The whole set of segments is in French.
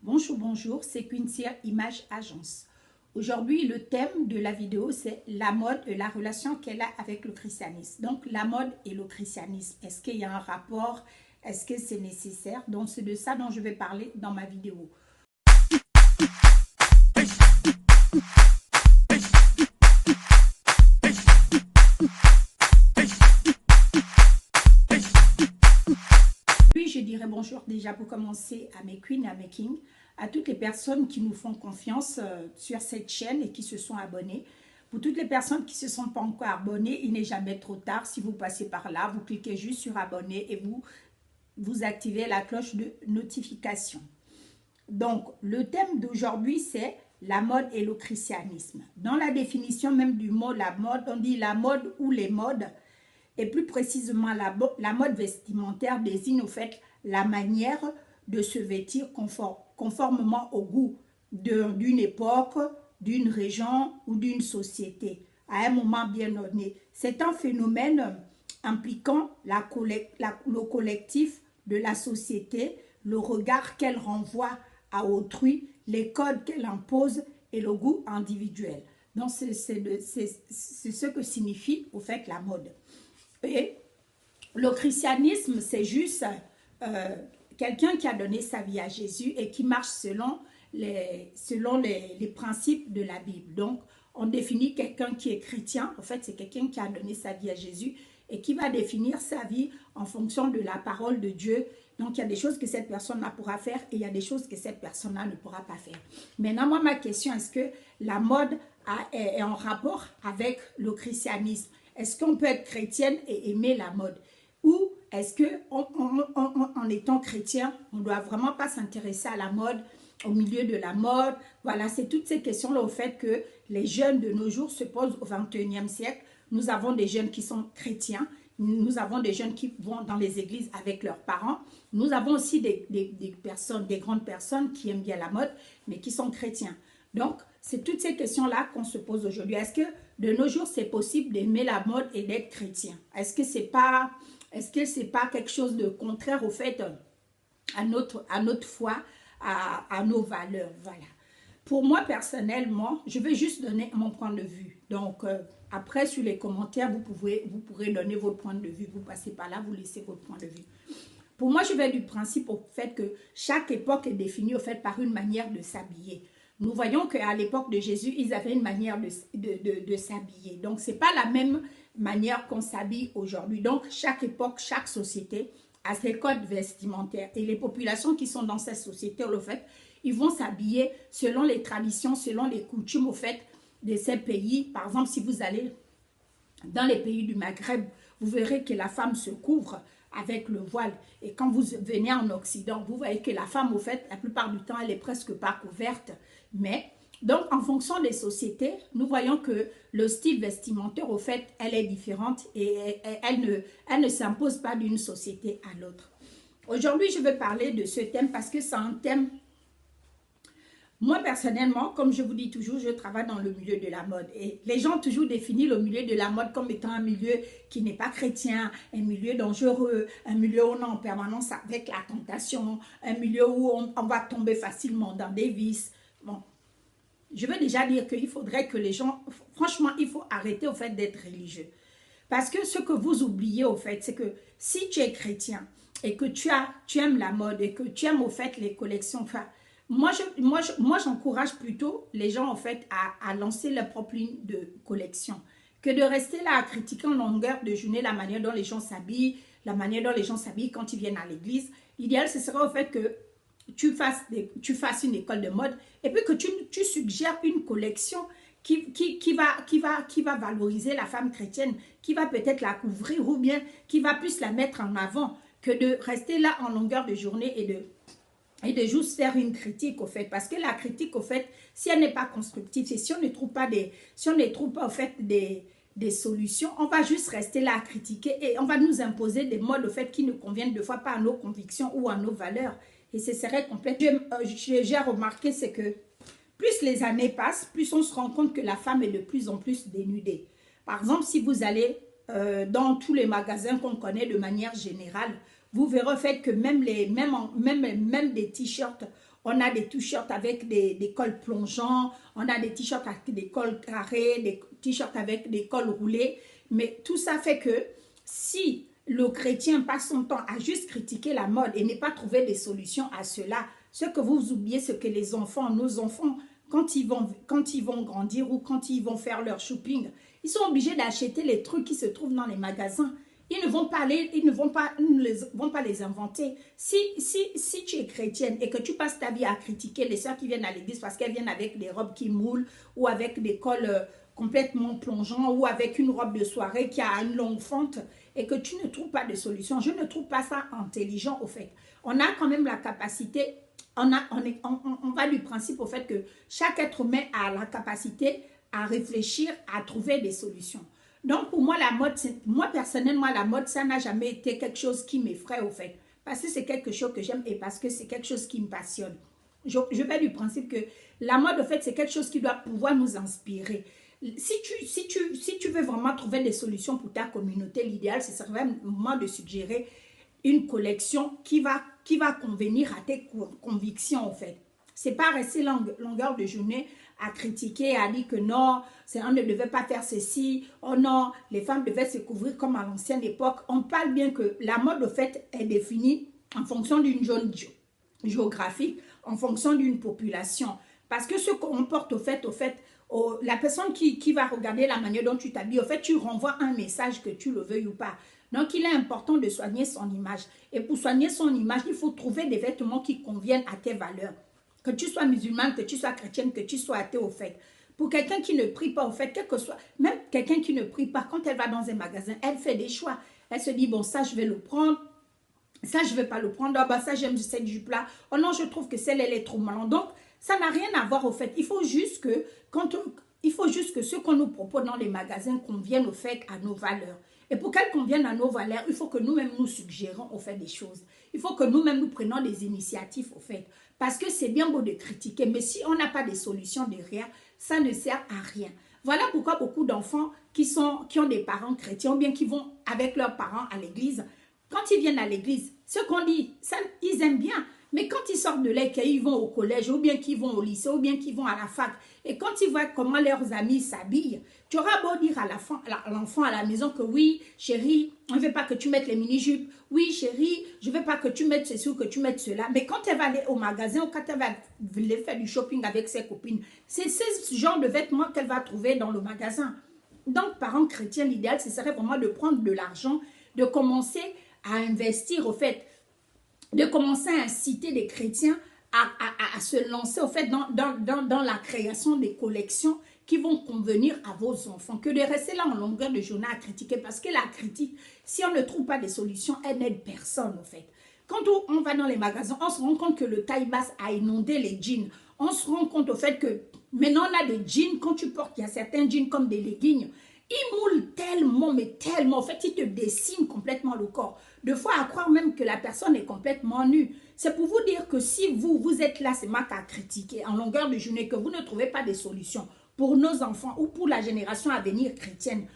Bonjour, bonjour, c'est Quincy Image Agence. Aujourd'hui, le thème de la vidéo, c'est la mode et la relation qu'elle a avec le christianisme. Donc, la mode et le christianisme, est-ce qu'il y a un rapport? Est-ce que c'est nécessaire? Donc, c'est de ça dont je vais parler dans ma vidéo. Puis, je dirais bonjour déjà pour commencer à mes queens et à mes kings, à toutes les personnes qui nous font confiance sur cette chaîne et qui se sont abonnées. Pour toutes les personnes qui ne se sont pas encore abonnées, il n'est jamais trop tard. Si vous passez par là, vous cliquez juste sur abonner et vous activez la cloche de notification. Donc, le thème d'aujourd'hui, c'est la mode et le christianisme. Dans la définition même du mot la mode, on dit la mode ou les modes. Et plus précisément, la mode vestimentaire désigne au fait la manière de se vêtir conformément au goût d'une époque, d'une région ou d'une société, à un moment bien donné. C'est un phénomène impliquant le collectif de la société, le regard qu'elle renvoie à autrui, les codes qu'elle impose et le goût individuel. Donc, c'est ce que signifie au fait la mode. Et le christianisme, c'est juste quelqu'un qui a donné sa vie à Jésus et qui marche selon les principes de la Bible. Donc, on définit quelqu'un qui est chrétien. En fait, c'est quelqu'un qui a donné sa vie à Jésus et qui va définir sa vie en fonction de la parole de Dieu. Donc, il y a des choses que cette personne-là pourra faire et il y a des choses que cette personne-là ne pourra pas faire. Maintenant, moi, ma question, est-ce que la mode est en rapport avec le christianisme? Est-ce qu'on peut être chrétienne et aimer la mode? Ou est-ce qu'en étant chrétien, on ne doit vraiment pas s'intéresser à la mode, au milieu de la mode? Voilà, c'est toutes ces questions-là au fait que les jeunes de nos jours se posent au XXIe siècle. Nous avons des jeunes qui sont chrétiens. Nous avons des jeunes qui vont dans les églises avec leurs parents. Nous avons aussi des grandes personnes qui aiment bien la mode, mais qui sont chrétiens. Donc, c'est toutes ces questions-là qu'on se pose aujourd'hui. Est-ce que de nos jours, c'est possible d'aimer la mode et d'être chrétien? Est-ce que c'est pas quelque chose de contraire au fait à notre foi, à nos valeurs? Voilà. Pour moi, personnellement, je vais juste donner mon point de vue. Donc, après, sur les commentaires, vous pourrez donner votre point de vue. Vous passez par là, vous laissez votre point de vue. Pour moi, je vais du principe au fait que chaque époque est définie au fait par une manière de s'habiller. Nous voyons qu'à l'époque de Jésus, ils avaient une manière de s'habiller. Donc, ce n'est pas la même manière qu'on s'habille aujourd'hui. Donc, chaque époque, chaque société a ses codes vestimentaires. Et les populations qui sont dans cette société, au fait, ils vont s'habiller selon les traditions, selon les coutumes, au fait, de ces pays. Par exemple, si vous allez dans les pays du Maghreb, vous verrez que la femme se couvre avec le voile. Et quand vous venez en Occident, vous voyez que la femme, au fait, la plupart du temps, elle est presque pas couverte. Mais, donc, en fonction des sociétés, nous voyons que le style vestimentaire, au fait, elle est différente et elle ne s'impose pas d'une société à l'autre. Aujourd'hui, je vais parler de ce thème parce que c'est un thème. Moi, personnellement, comme je vous dis toujours, je travaille dans le milieu de la mode. Et les gens ont toujours défini le milieu de la mode comme étant un milieu qui n'est pas chrétien, un milieu dangereux, un milieu où on est en permanence avec la tentation, un milieu où on va tomber facilement dans des vices. Bon, je veux déjà dire qu'il faudrait que les gens, franchement, il faut arrêter au fait d'être religieux. Parce que ce que vous oubliez au fait, c'est que si tu es chrétien et que tu aimes la mode et que tu aimes au fait les collections, enfin, moi, j'encourage plutôt les gens, en fait, à lancer leur propre ligne de collection que de rester là à critiquer en longueur de journée la manière dont les gens s'habillent, la manière dont les gens s'habillent quand ils viennent à l'église. L'idéal, ce serait, au fait, que tu fasses une école de mode et puis que tu suggères une collection qui va valoriser la femme chrétienne, qui va peut-être la couvrir ou bien qui va plus la mettre en avant que de rester là en longueur de journée et de juste faire une critique au fait, parce que la critique au fait, si elle n'est pas constructive et si on ne trouve pas au fait des solutions, on va juste rester là à critiquer et on va nous imposer des modes au fait qui ne conviennent des fois pas à nos convictions ou à nos valeurs et ce serait complètement. J'ai remarqué c'est que plus les années passent, plus on se rend compte que la femme est de plus en plus dénudée. Par exemple, si vous allez dans tous les magasins qu'on connaît de manière générale, vous verrez au fait que même des t-shirts on a des t-shirts avec des cols plongeants, on a des t-shirts avec des cols carrés, des t-shirts avec des cols roulés. Mais tout ça fait que si le chrétien passe son temps à juste critiquer la mode et n'est pas trouver des solutions à cela, ce que vous oubliez, c'est que les enfants, nos enfants, quand ils vont grandir ou quand ils vont faire leur shopping, ils sont obligés d'acheter les trucs qui se trouvent dans les magasins. Ils ne vont pas les inventer. Si tu es chrétienne et que tu passes ta vie à critiquer les sœurs qui viennent à l'église parce qu'elles viennent avec des robes qui moulent ou avec des cols complètement plongeants ou avec une robe de soirée qui a une longue fente et que tu ne trouves pas de solution, je ne trouve pas ça intelligent au fait. On a quand même la capacité, on va du principe au fait que chaque être humain a la capacité à réfléchir, à trouver des solutions. Donc, pour moi, la mode, moi personnellement, la mode, ça n'a jamais été quelque chose qui m'effraie au fait. Parce que c'est quelque chose que j'aime et parce que c'est quelque chose qui me passionne. Je vais du principe que la mode, au fait, c'est quelque chose qui doit pouvoir nous inspirer. Si tu veux vraiment trouver des solutions pour ta communauté, l'idéal, c'est vraiment de suggérer une collection qui va convenir à tes convictions, en fait. C'est pas rester longueur de journée à critiquer, à dire que non, on ne devait pas faire ceci, oh non, les femmes devaient se couvrir comme à l'ancienne époque. On parle bien que la mode, au fait, est définie en fonction d'une zone géographique, en fonction d'une population. Parce que ce qu'on porte, au fait, la personne qui va regarder la manière dont tu t'habilles, au fait, tu renvoies un message que tu le veuilles ou pas. Donc, il est important de soigner son image. Et pour soigner son image, il faut trouver des vêtements qui conviennent à tes valeurs. Que tu sois musulmane, que tu sois chrétienne, que tu sois athée au fait. Pour quelqu'un qui ne prie pas au fait, quel que soit, même quelqu'un qui ne prie pas, quand elle va dans un magasin, elle fait des choix. Elle se dit, bon, ça, je vais le prendre. Ça, je ne vais pas le prendre. Ah, bah, ça, j'aime cette jupe-là. Oh non, je trouve que celle, elle est trop malade. Donc, ça n'a rien à voir au fait. Il faut juste que ce qu'on nous propose dans les magasins convienne au fait à nos valeurs. Et pour qu'elles conviennent à nos valeurs, il faut que nous-mêmes nous suggérons au fait des choses. Il faut que nous-mêmes nous prenions des initiatives au fait. Parce que c'est bien beau de critiquer, mais si on n'a pas des solutions derrière, ça ne sert à rien. Voilà pourquoi beaucoup d'enfants qui ont des parents chrétiens ou bien qui vont avec leurs parents à l'église, quand ils viennent à l'église, ce qu'on dit, ça, ils aiment bien. Mais quand ils sortent de là, qu'ils vont au collège, ou bien qu'ils vont au lycée, ou bien qu'ils vont à la fac, et quand ils voient comment leurs amis s'habillent, tu auras beau dire à l'enfant à la maison que oui, chérie, on ne veut pas que tu mettes les mini-jupes. Oui, chérie, je ne veux pas que tu mettes ceci ou que tu mettes cela. Mais quand elle va aller au magasin ou quand elle va faire du shopping avec ses copines, c'est ce genre de vêtements qu'elle va trouver dans le magasin. Donc, parents chrétiens, l'idéal, ce serait vraiment de prendre de l'argent, de commencer à investir au fait, de commencer à inciter les chrétiens à se lancer au fait dans la création des collections qui vont convenir à vos enfants, que de rester là en longueur de journée à critiquer, parce que la critique, si on ne trouve pas de solution, elle n'aide personne au fait. Quand on va dans les magasins, on se rend compte que le taille basse a inondé les jeans. On se rend compte au fait que maintenant on a des jeans, quand tu portes, il y a certains jeans comme des leggings, ils moulent tellement, mais tellement, en fait, ils te dessinent complètement le corps. De fois à croire même que la personne est complètement nue. C'est pour vous dire que si vous êtes là, c'est marqué à critiquer en longueur de journée, que vous ne trouvez pas de solution pour nos enfants ou pour la génération à venir chrétienne,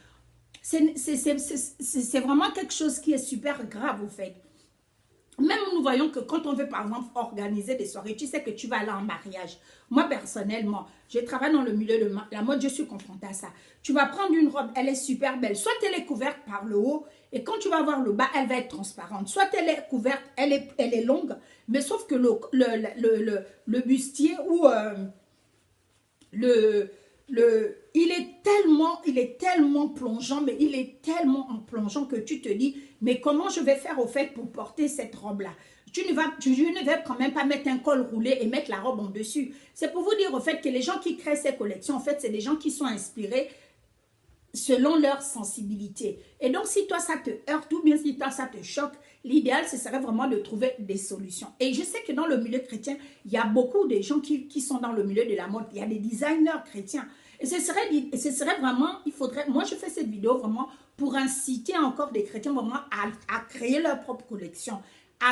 c'est vraiment quelque chose qui est super grave, au fait. Même nous voyons que quand on veut, par exemple, organiser des soirées, tu sais que tu vas aller en mariage. Moi, personnellement, je travaille dans le milieu de la mode, je suis confrontée à ça. Tu vas prendre une robe, elle est super belle. Soit elle est couverte par le haut, et quand tu vas voir le bas, elle va être transparente. Soit elle est couverte, elle est longue, mais sauf que le bustier ou il est tellement plongeant, mais il est tellement en plongeant que tu te dis, mais comment je vais faire au fait pour porter cette robe-là? Je ne vais quand même pas mettre un col roulé et mettre la robe en dessus. C'est pour vous dire au fait que les gens qui créent ces collections, en fait, c'est des gens qui sont inspirés selon leur sensibilité. Et donc, si toi, ça te heurte ou bien si toi, ça te choque, l'idéal, ce serait vraiment de trouver des solutions. Et je sais que dans le milieu chrétien, il y a beaucoup de gens qui sont dans le milieu de la mode. Il y a des designers chrétiens. Et ce serait vraiment, moi, je fais cette vidéo vraiment pour inciter encore des chrétiens vraiment à créer leur propre collection, à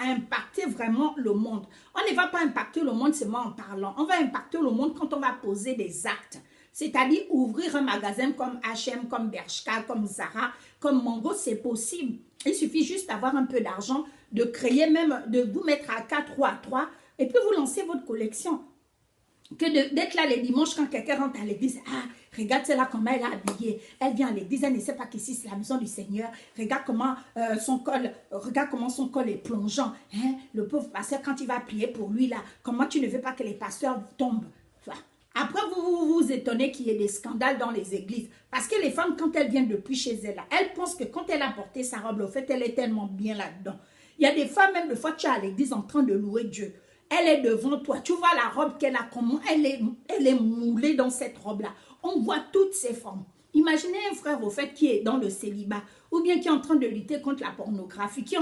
impacter vraiment le monde. On ne va pas impacter le monde seulement en parlant. On va impacter le monde quand on va poser des actes. C'est-à-dire ouvrir un magasin comme H&M, comme Bershka, comme Zara, comme Mango, c'est possible. Il suffit juste d'avoir un peu d'argent, de créer même, de vous mettre à 4 ou à 3 et puis vous lancez votre collection. Que d'être là les dimanches quand quelqu'un rentre à l'église, ah, regarde celle-là comment elle est habillée, elle vient à l'église, elle ne sait pas qu'ici c'est la maison du Seigneur, regarde comment son col est plongeant, hein? Le pauvre pasteur quand il va prier pour lui là, comment tu ne veux pas que les pasteurs tombent? Après vous étonnez qu'il y ait des scandales dans les églises, parce que les femmes quand elles viennent depuis chez elles, là, elles pensent que quand elle a porté sa robe, au fait elle est tellement bien là-dedans. Il y a des femmes même des fois tu es à l'église en train de louer Dieu. Elle est devant toi. Tu vois la robe qu'elle a, comment elle est moulée dans cette robe-là. On voit toutes ces formes. Imaginez un frère au fait qui est dans le célibat ou bien qui est en train de lutter contre la pornographie, qui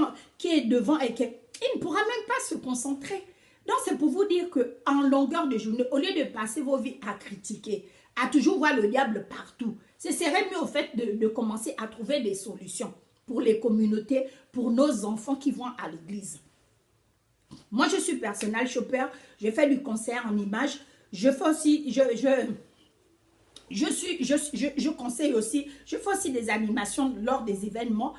est devant et qui il ne pourra même pas se concentrer. Donc c'est pour vous dire qu'en longueur de journée, au lieu de passer vos vies à critiquer, à toujours voir le diable partout, ce serait mieux au fait de commencer à trouver des solutions pour les communautés, pour nos enfants qui vont à l'église. Moi, je suis personal shopper, je fais du concert en images, je fais aussi, je conseille aussi, je fais aussi des animations lors des événements,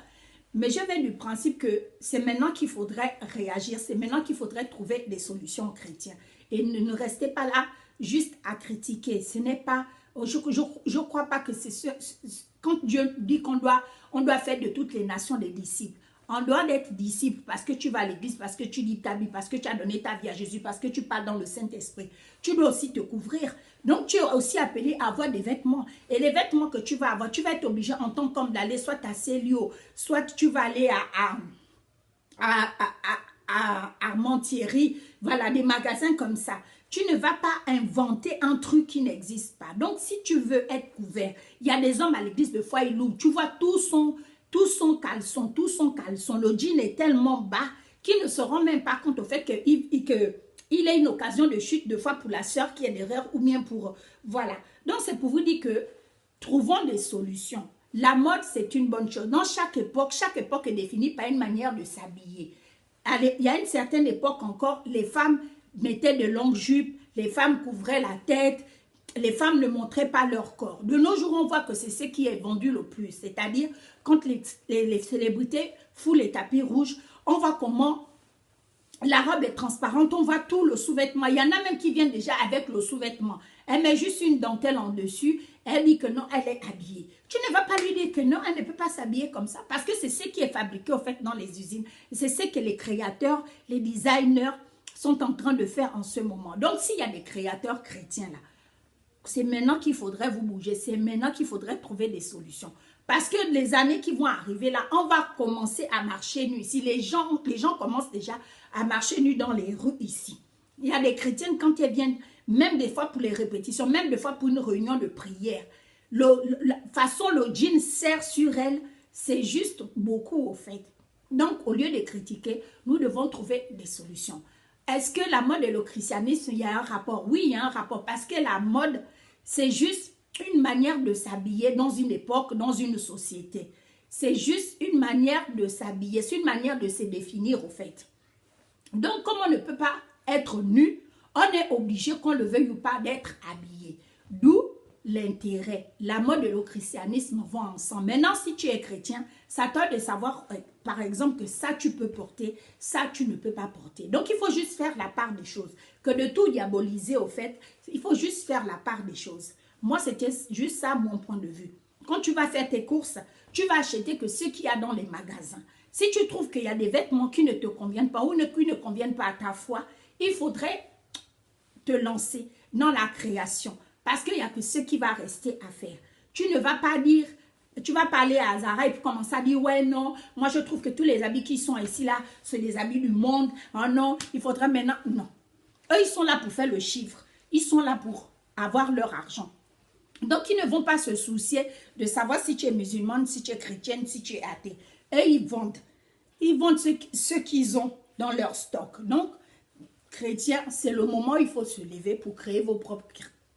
mais je vais du principe que c'est maintenant qu'il faudrait réagir, c'est maintenant qu'il faudrait trouver des solutions aux chrétiens. Et ne restez pas là juste à critiquer, ce n'est pas, je crois pas que c'est ce, quand Dieu dit on doit faire de toutes les nations des disciples. On doit être disciple parce que tu vas à l'église, parce que tu lis ta Bible, parce que tu as donné ta vie à Jésus, parce que tu parles dans le Saint-Esprit. Tu dois aussi te couvrir. Donc, tu es aussi appelé à avoir des vêtements. Et les vêtements que tu vas avoir, tu vas être obligé en tant qu'homme d'aller soit à Célio, soit tu vas aller à Montieri, voilà, des magasins comme ça. Tu ne vas pas inventer un truc qui n'existe pas. Donc, si tu veux être couvert, il y a des hommes à l'église, de fois ils louent. Tu vois, tout son caleçon, le jean est tellement bas qu'ils ne se rend même pas compte au fait qu'il ait une occasion de chute de fois pour la sœur qui est derrière ou bien pour... Voilà. Donc, c'est pour vous dire que trouvons des solutions. La mode, c'est une bonne chose. Dans chaque époque est définie par une manière de s'habiller. Il y a une certaine époque encore, les femmes mettaient de longues jupes, les femmes couvraient la tête, les femmes ne montraient pas leur corps. De nos jours, on voit que c'est ce qui est vendu le plus. C'est-à-dire, quand les célébrités foulent les tapis rouges, on voit comment la robe est transparente, on voit tout le sous-vêtement. Il y en a même qui viennent déjà avec le sous-vêtement. Elle met juste une dentelle en dessus, elle dit que non, elle est habillée. Tu ne vas pas lui dire que non, elle ne peut pas s'habiller comme ça, parce que c'est ce qui est fabriqué au fait dans les usines. C'est ce que les créateurs, les designers sont en train de faire en ce moment. Donc, s'il y a des créateurs chrétiens là, c'est maintenant qu'il faudrait vous bouger, c'est maintenant qu'il faudrait trouver des solutions. Parce que les années qui vont arriver là, on va commencer à marcher nu ici. Les gens commencent déjà à marcher nu dans les rues ici. Il y a des chrétiennes quand elles viennent, même des fois pour les répétitions, même des fois pour une réunion de prière. Façon, le jean serre sur elle, c'est juste beaucoup au fait. Donc, au lieu de critiquer, nous devons trouver des solutions. Est-ce que la mode et le christianisme, il y a un rapport? Oui, il y a un rapport parce que la mode, c'est juste une manière de s'habiller dans une époque, dans une société. C'est juste une manière de s'habiller, c'est une manière de se définir au fait. Donc, comme on ne peut pas être nu, on est obligé, qu'on le veuille ou pas, d'être habillé. D'où l'intérêt. La mode et le christianisme vont ensemble. Maintenant, si tu es chrétien, ça t'aide de savoir, par exemple, que ça tu peux porter, ça tu ne peux pas porter. Donc, il faut juste faire la part des choses. Que de tout diaboliser, au fait, il faut juste faire la part des choses. Moi, c'était juste ça mon point de vue. Quand tu vas faire tes courses, tu vas acheter que ce qu'il y a dans les magasins. Si tu trouves qu'il y a des vêtements qui ne te conviennent pas ou qui ne conviennent pas à ta foi, il faudrait te lancer dans la création. Parce qu'il n'y a que ce qui va rester à faire. Tu ne vas pas dire, tu vas parler à Zara et puis commencer à dire, ouais, non, moi je trouve que tous les habits qui sont ici, là, c'est les habits du monde. Oh non, il faudrait maintenant, non. Eux, ils sont là pour faire le chiffre. Ils sont là pour avoir leur argent. Donc, ils ne vont pas se soucier de savoir si tu es musulmane, si tu es chrétienne, si tu es athée. Eux, ils vendent. Ils vendent ce qu'ils ont dans leur stock. Donc, chrétien, c'est le moment où il faut se lever pour créer vos propres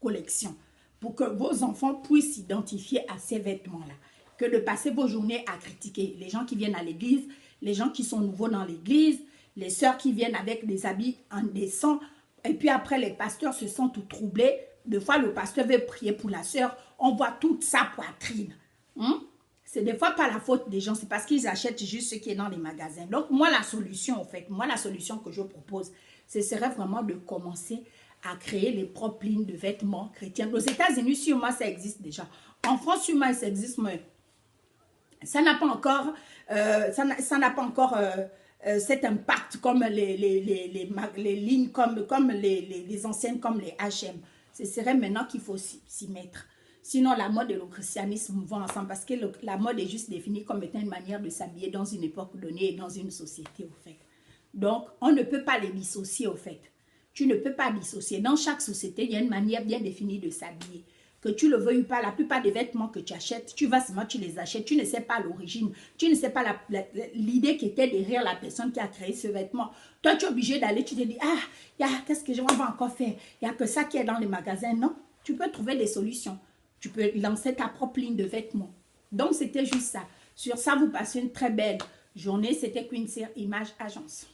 collections, pour que vos enfants puissent s'identifier à ces vêtements-là, que de passer vos journées à critiquer les gens qui viennent à l'église, les gens qui sont nouveaux dans l'église, les sœurs qui viennent avec des habits indécents, et puis après les pasteurs se sentent tout troublés. Des fois, le pasteur veut prier pour la sœur, on voit toute sa poitrine. C'est des fois pas la faute des gens, c'est parce qu'ils achètent juste ce qui est dans les magasins. Donc, moi, la solution, en fait, la solution que je propose, ce serait vraiment de commencer à créer les propres lignes de vêtements chrétiens. Aux États-Unis, sûrement, ça existe déjà. En France, sûrement, ça existe, mais ça n'a pas encore, cet impact comme les lignes, comme les enseignes, comme les H&M. Ce serait maintenant qu'il faut s'y mettre. Sinon, la mode et le christianisme vont ensemble parce que la mode est juste définie comme étant une manière de s'habiller dans une époque donnée et dans une société, au fait. Donc, on ne peut pas les dissocier, au fait. Tu ne peux pas dissocier. Dans chaque société, il y a une manière bien définie de s'habiller. Que tu le veuilles ou pas, la plupart des vêtements que tu achètes, tu vas seulement, tu les achètes, tu ne sais pas l'origine, tu ne sais pas l'idée qui était derrière la personne qui a créé ce vêtement. Toi, tu es obligé d'aller, tu te dis, qu'est-ce que je vais encore faire? Il n'y a que ça qui est dans les magasins. Non, tu peux trouver des solutions. Tu peux lancer ta propre ligne de vêtements. Donc, c'était juste ça. Sur ça, vous passez une très belle journée. C'était Queen Cyr Image Agence.